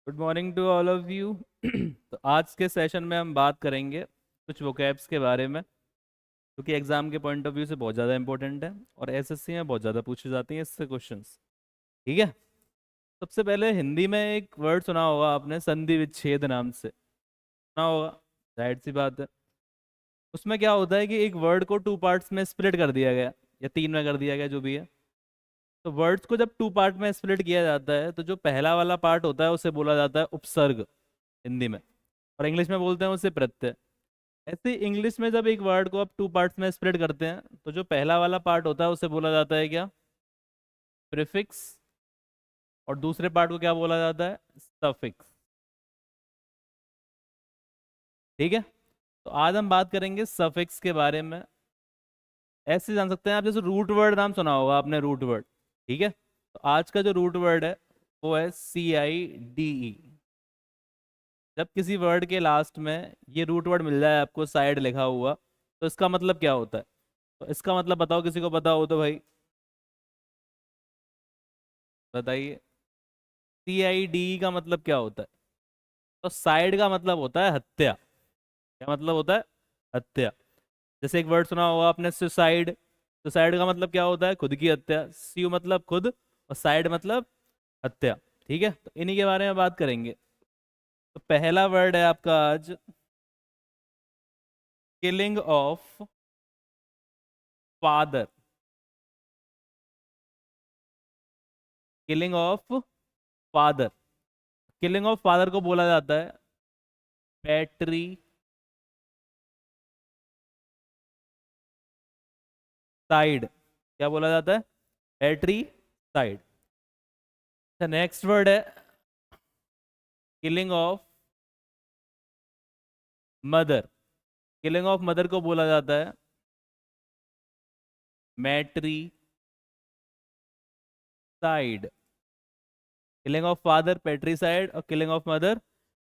Good morning to all of you. तो आज के सेशन में हम बात करेंगे कुछ वोकैब्स के बारे में, क्योंकि एग्जाम के पॉइंट ऑफ व्यू से बहुत ज़्यादा इंपॉर्टेंट है और एसएससी में बहुत ज़्यादा पूछे जाती हैं इससे क्वेश्चंस। ठीक है। सबसे पहले हिंदी में एक वर्ड सुना होगा आपने, संधि विच्छेद नाम से सुना होगा। जाहिर सी बात है। उसमें क्या होता है कि एक वर्ड को टू पार्ट्स में स्प्लिट कर दिया गया या तीन में कर दिया गया, जो भी है। तो वर्ड्स को जब टू पार्ट में स्प्लिट किया जाता है तो जो पहला वाला पार्ट होता है उसे बोला जाता है उपसर्ग हिंदी में, और इंग्लिश में बोलते हैं उसे प्रत्यय। ऐसे इंग्लिश में जब एक वर्ड को आप टू पार्ट्स में स्प्लिट करते हैं तो जो पहला वाला पार्ट होता है उसे बोला जाता है क्या? प्रीफिक्स। और दूसरे पार्ट को क्या बोला जाता है? सफिक्स। ठीक है। तो आज हम बात करेंगे सफिक्स के बारे में। ऐसे जान सकते हैं आप, जैसे रूट वर्ड नाम सुना होगा आपने, रूट वर्ड। ठीक है। तो आज का जो रूट वर्ड है वो है CIDE। जब किसी वर्ड के लास्ट में ये रूट वर्ड मिल जाए आपको, साइड लिखा हुआ, तो इसका मतलब क्या होता है? तो इसका मतलब बताओ, किसी को पता हो तो भाई बताइए। CID का मतलब क्या होता है? तो साइड का मतलब होता है हत्या। क्या मतलब होता है? हत्या। जैसे एक वर्ड सुना होगा आपने, सुसाइड। सुसाइड का मतलब क्या होता है? खुद की हत्या। स्यू मतलब खुद, और साइड मतलब हत्या। ठीक है। तो इन्हीं के बारे में बात करेंगे। तो पहला वर्ड है आपका आज, killing of father. Killing of father. Killing of father को बोला जाता है पैट्री साइड। क्या बोला जाता है? Patricide. नेक्स्ट वर्ड है killing of mother. Killing of mother को बोला जाता है matricide. Killing of father patricide और killing of mother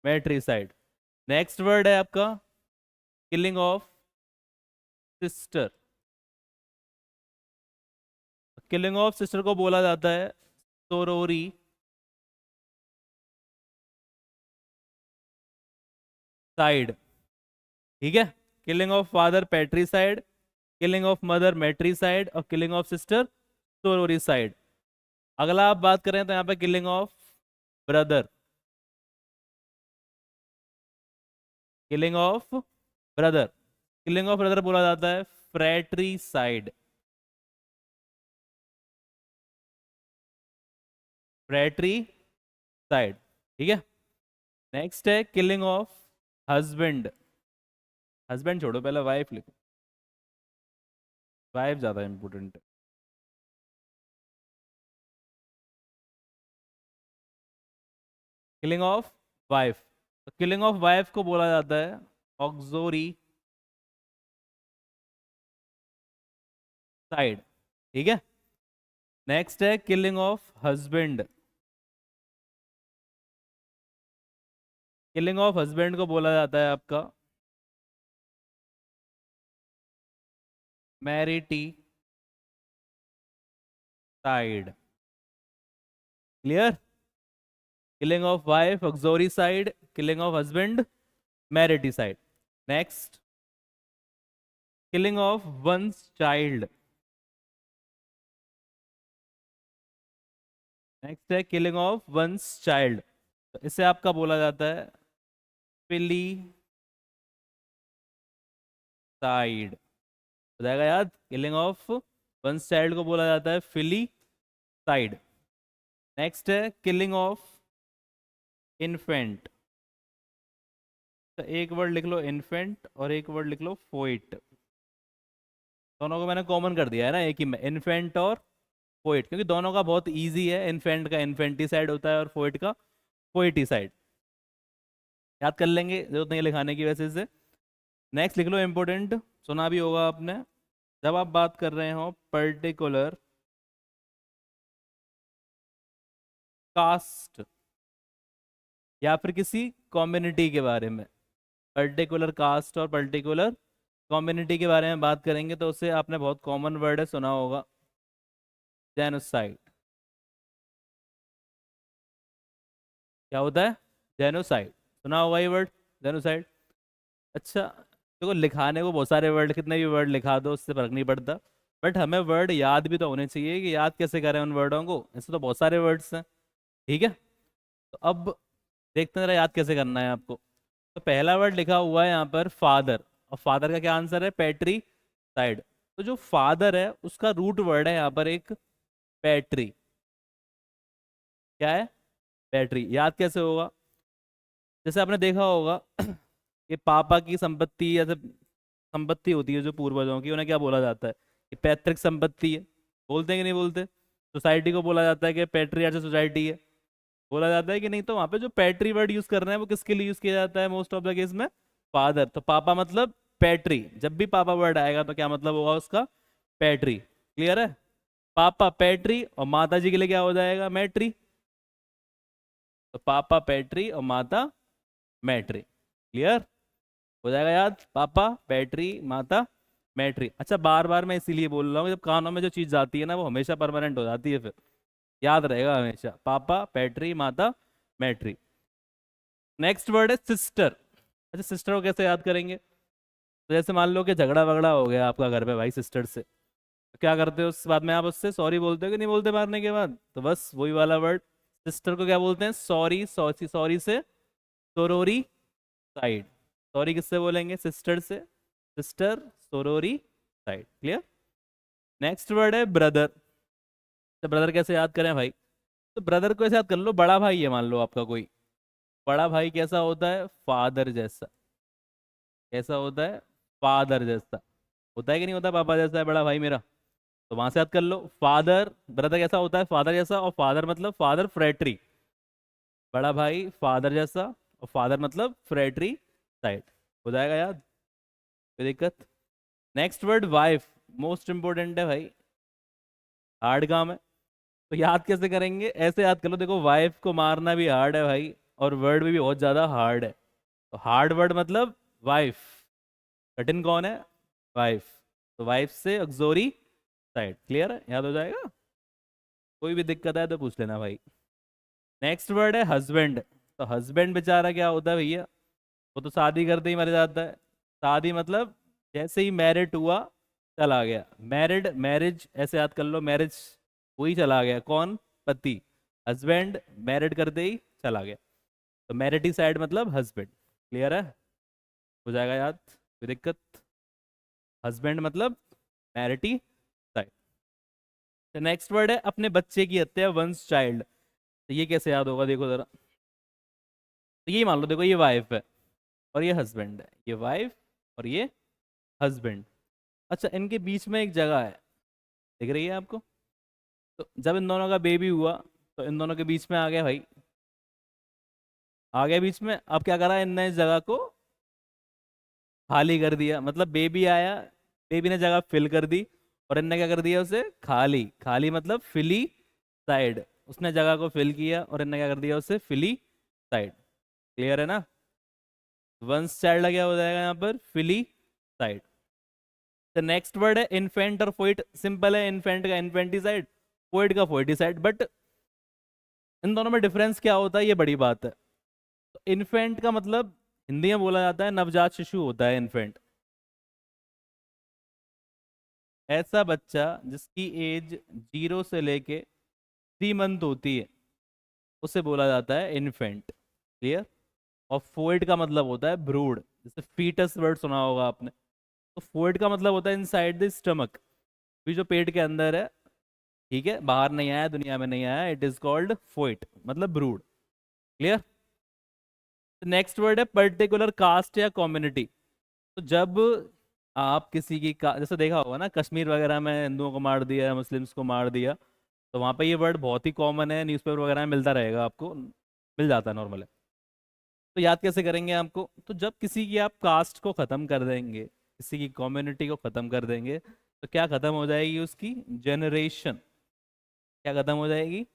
matricide. Next word है आपका killing of sister. Killing of sister को बोला जाता है सोरोरी साइड। ठीक है। Killing of father patricide, killing of mother matricide और killing of sister sororicide. अगला आप बात करें तो यहाँ पे killing of brother. Killing of brother. Killing of brother बोला जाता है फ्रैट्री साइड। फ्रैट्री साइड। ठीक है। नेक्स्ट है किलिंग ऑफ हस्बैंड। हस्बैंड छोड़ो, पहले वाइफ लिखो। वाइफ ज्यादा इंपॉर्टेंट है। Killing of wife. Killing of wife को बोला जाता है ऑक्सोरी साइड। ठीक है। नेक्स्ट है killing of husband. Killing of husband को बोला जाता है आपका mariticide. Clear? Killing of wife uxoricide, killing of husband mariticide. Next, killing of one's child. Next है किलिंग ऑफ वंस चाइल्ड। तो इसे आपका बोला जाता है फिली साइड। हो जाएगा याद? किलिंग ऑफ वंस चाइल्ड को बोला जाता है फिली साइड। नेक्स्ट है किलिंग ऑफ इन्फेंट। तो एक वर्ड लिख लो इन्फेंट और एक वर्ड लिख लो फोइट। दोनों को मैंने कॉमन कर दिया है ना एक ही में, इन्फेंट और पोइट, क्योंकि दोनों का बहुत इजी है। इन्फेंट का इन्फेंटिसाइड होता है और पोइट का पोइटिसाइड। याद कर लेंगे, जरूरत नहीं है लिखाने की वैसे से। नेक्स्ट लिख लो इम्पोर्टेंट, सुना भी होगा आपने, जब आप बात कर रहे हो पर्टिकुलर कास्ट या फिर किसी कम्युनिटी के बारे में, पर्टिकुलर कास्ट और पर्टिकुलर कम्युनिटी के बारे में बात करेंगे तो उससे आपने बहुत कॉमन वर्ड है सुना होगा, जेनोसाइड। क्या होता है? जेनोसाइड, सुना होगा ये वर्ड, जेनोसाइड। अच्छा, देखो लिखाने को बहुत सारे वर्ड, कितने भी वर्ड लिखा दो उससे फर्क नहीं पड़ता, बट हमें वर्ड याद भी तो होने चाहिए, कि याद कैसे करें उन वर्डों को, ऐसे तो बहुत सारे वर्ड्स हैं। ठीक है, तो अब देखते हैं जरा याद कैसे करना है आपको। तो पहला वर्ड लिखा हुआ है यहाँ पर फादर, और फादर का क्या आंसर है, पैट्री साइड। तो जो फादर है उसका रूट वर्ड है यहाँ पर एक पैट्री, क्या है, पैट्री। याद कैसे होगा, जैसे आपने देखा होगा कि पापा की संपत्ति, या संपत्ति होती है जो पूर्वजों की, उन्हें क्या बोला जाता है, कि पैतृक संपत्ति है, बोलते हैं कि नहीं बोलते। सोसाइटी को बोला जाता है कि पैट्रियार्चल सोसाइटी है, बोला जाता है कि नहीं। तो वहां पे जो पैट्री वर्ड यूज कर रहे हैं वो किसके लिए यूज किया जाता है मोस्ट ऑफ द केस में, फादर। तो पापा मतलब पैट्री, जब भी पापा वर्ड आएगा तो क्या मतलब होगा उसका, पैट्री। क्लियर है, पापा पैट्री और माता जी के लिए क्या हो जाएगा, मैट्री। तो पापा पैट्री और माता मैट्री। क्लियर हो जाएगा याद, पापा पैट्री माता मैट्री। अच्छा, बार बार मैं इसीलिए बोल रहा हूँ, जब कानों में जो चीज जाती है ना वो हमेशा परमानेंट हो जाती है, फिर याद रहेगा हमेशा, पापा पैट्री माता मैट्री। नेक्स्ट वर्ड है सिस्टर। अच्छा, सिस्टर को कैसे याद करेंगे, तो जैसे मान लो कि झगड़ा वगड़ा हो गया आपका घर पे भाई सिस्टर से, तो क्या करते हो उस बाद में, आप उससे सॉरी बोलते हो कि नहीं बोलते मारने के बाद, तो बस वही वाला वर्ड, सिस्टर को क्या बोलते हैं, सॉरी। सॉरी, सॉरी से सोरोरी साइड, सॉरी किससे बोलेंगे, सिस्टर से, sister sororicide. Clear. Next word है ब्रदर। तो ब्रदर कैसे याद करें भाई, तो ब्रदर को ऐसे याद कर लो, बड़ा भाई है मान लो आपका कोई, बड़ा भाई कैसा होता है, फादर जैसा। कैसा होता है, फादर जैसा। होता है कि नहीं होता, पापा जैसा है बड़ा भाई मेरा, तो वहां से याद कर लो, फादर, ब्रदर कैसा होता है, फादर जैसा, और फादर मतलब फादर फ्रेटरी, बड़ा भाई फादर जैसा, और फादर मतलब फ्रेटरी साइड। हो जाएगा याद, कोई दिक्कत। Next word wife, most important है भाई, हार्ड काम है। तो याद कैसे करेंगे, ऐसे याद कर लो, देखो वाइफ को मारना भी हार्ड है भाई, और वर्ड भी बहुत ज्यादा हार्ड है। तो हार्ड वर्ड मतलब वाइफ, कठिन कौन है, वाइफ। तो वाइफ से ऑक्सिलरी साइड। क्लियर है, याद हो जाएगा, कोई भी दिक्कत है तो पूछ लेना भाई। नेक्स्ट वर्ड है हस्बैंड। तो हस्बैंड बेचारा क्या होता है भैया, वो तो शादी करते ही मर जाता है। शादी मतलब जैसे ही मैरिड हुआ चला गया, मैरिड, मैरिज ऐसे याद कर लो, मैरिज वही चला गया, कौन, पति। हस्बैंड मैरिड करते ही चला गया, तो मैरिटी साइड मतलब हस्बैंड। क्लियर है, हो जाएगा याद, कोई दिक्कत। हस्बैंड मतलब मैरिटी साइड। तो नेक्स्ट वर्ड है अपने बच्चे की हत्या, वंस चाइल्ड। तो ये कैसे याद होगा, देखो जरा, तो ये मान लो, देखो ये वाइफ है और ये हस्बैंड है, ये वाइफ और ये हस्बैंड। अच्छा, इनके बीच में एक जगह है, दिख रही है आपको, तो जब इन दोनों का बेबी हुआ तो इन दोनों के बीच में आ गया भाई, आ गया बीच में। अब क्या करा इनने, इस जगह को खाली कर दिया, मतलब बेबी आया, बेबी ने जगह फिल कर दी, और इनने क्या कर दिया उसे खाली। खाली मतलब फिली साइड, उसने जगह को फिल किया और इनने क्या कर दिया उसे फिली साइड। क्लियर है ना, वंस चाइल्ड क्या हो जाएगा यहाँ पर, फिली साइड। द नेक्स्ट वर्ड है इन्फेंट और फोइट। सिंपल है, इन्फेंट का इन्फेंटिसाइड, फोइट का फोइटिसाइड, बट इन दोनों में डिफरेंस क्या होता है, ये बड़ी बात है। तो इन्फेंट का मतलब हिंदी में बोला जाता है नवजात शिशु होता है इन्फेंट, ऐसा बच्चा जिसकी एज 0 से लेके 3 मंथ होती है, उसे बोला जाता है इन्फेंट। क्लियर। और फोइड का मतलब होता है ब्रूड, जैसे फीटस वर्ड सुना होगा आपने, तो फोइड का मतलब होता है इनसाइड द स्टमक, भी जो पेट के अंदर है, ठीक है, बाहर नहीं आया, दुनिया में नहीं आया, इट इज कॉल्ड फोइट, मतलब ब्रूड। क्लियर। नेक्स्ट वर्ड है पर्टिकुलर कास्ट या कम्युनिटी। तो जब आप किसी की जैसे देखा होगा ना, कश्मीर वगैरह में हिंदुओं को मार दिया, मुस्लिम्स को मार दिया, तो वहाँ पे ये वर्ड बहुत ही कॉमन है, न्यूज़पेपर वगैरह में मिलता रहेगा आपको, मिल जाता है नॉर्मल है। तो याद कैसे करेंगे आपको, तो जब किसी की आप कास्ट को ख़त्म कर देंगे, किसी की कम्युनिटी को ख़त्म कर देंगे, तो क्या ख़त्म हो जाएगी उसकी जनरेशन, क्या ख़त्म हो जाएगी,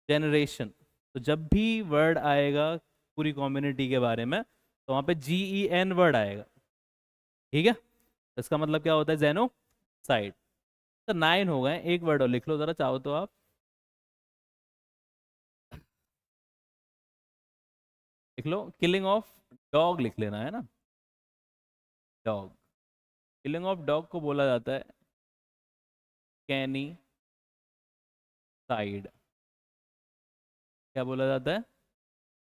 जनरेशन। तो जब भी वर्ड आएगा पूरी कम्युनिटी के बारे में, तो वहाँ पे GEN वर्ड आएगा, ठीक है। तो इसका मतलब क्या होता है, जेनोसाइड। तो 9 हो गए, एक वर्ड और लिख लो जरा चाहो तो आप, लिख लो, किलिंग ऑफ डॉग लिख लेना है ना, डॉग। किलिंग ऑफ डॉग को बोला जाता है कैनी साइड। क्या बोला जाता है?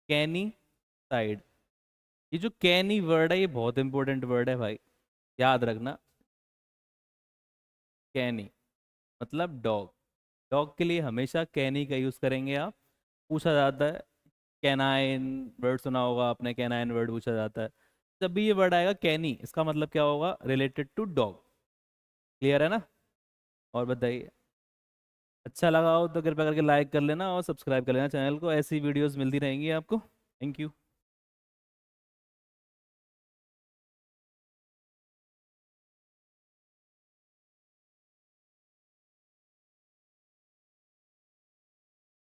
कैनी साइड। ये जो कैनी वर्ड है ये बहुत इंपॉर्टेंट वर्ड है भाई, याद रखना। कैनी मतलब डॉग। डॉग के लिए हमेशा कैनी का यूज़ करेंगे आप। पूछा जाता है कैनाइन वर्ड, सुना होगा आपने, कैनाइन वर्ड पूछा जाता है। जब भी ये वर्ड आएगा कैनी, इसका मतलब क्या होगा? Related to dog. क्लियर है ना? और बताइए, अच्छा लगा हो तो कृपया करके लाइक कर लेना और सब्सक्राइब कर लेना चैनल को, ऐसी वीडियोस मिलती रहेंगी आपको। Thank you.